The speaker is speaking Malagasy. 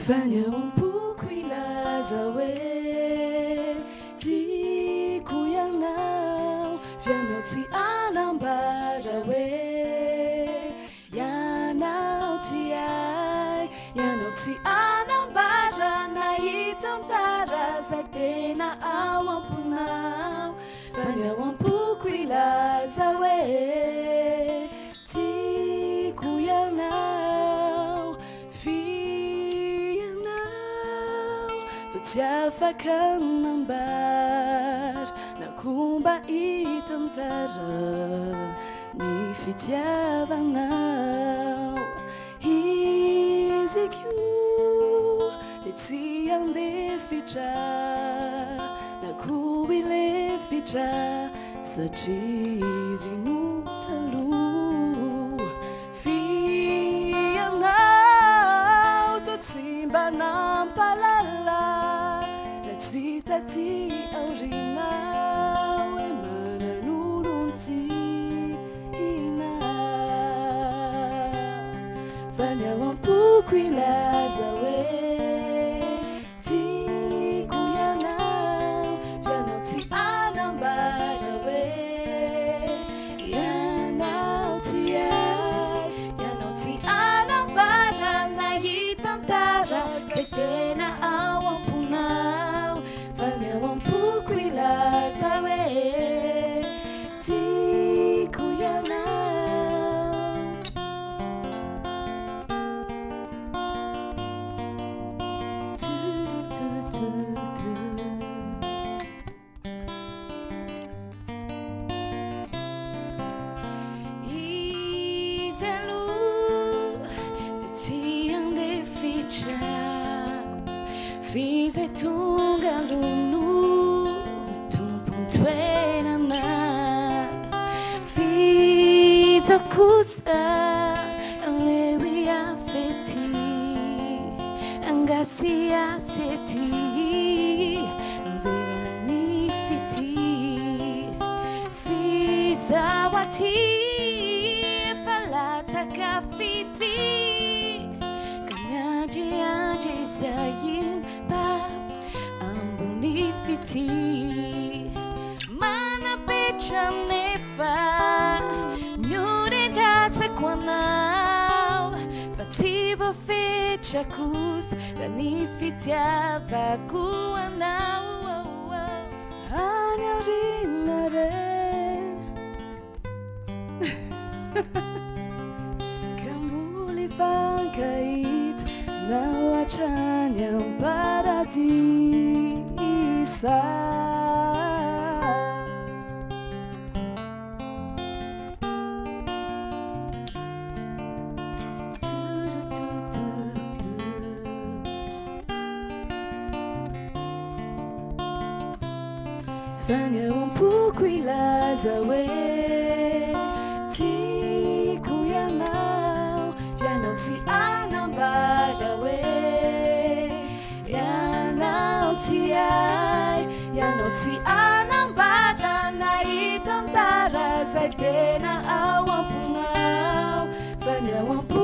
Fanya umpuku ilaza we Ti kuyanau Fianau ti anambaja we Yanau ti ai Yanau ti anambaja Na itantaja Zay tena awampunau Fanya umpuku ilaza we Ti kuyanau Tiafaka nambaja na kumba itantaja Ny fitiavanao Izy io le tsy andefitra Na koa ilefitra satria izy no taloha Fianao to tsy mba nampalala Tati aurinau e mananulunti ina Fanya umpuku ilaza we Ti kuyanau Fianau ti anambaja we Yanau ti ai Yanau ti anambaja Na itantaja Zay tena awampunau Fanya umpuku ilaza we Ti kuyanau Izelu de ti andeficha Fiz e tungalunu Tumpung-tuenana Fiz a kusa Lewi afeti Angasi aseti Velani fiti Fiz awati Falata kafiti Kanyaji aji sayin Fiti Mana pecham nefa Nyure jasa kwanau Fativa fecha kus Rani fitiava kuanau Hanya rinare Kambuli fankait Nawachanyang paradisa Fanya umpuku ilaza we Ti kuyanau Fianau ti anambaja we Yanau ti ai Yanau ti anambaja Na itantaja Zay tena awampunau Fanya umpuku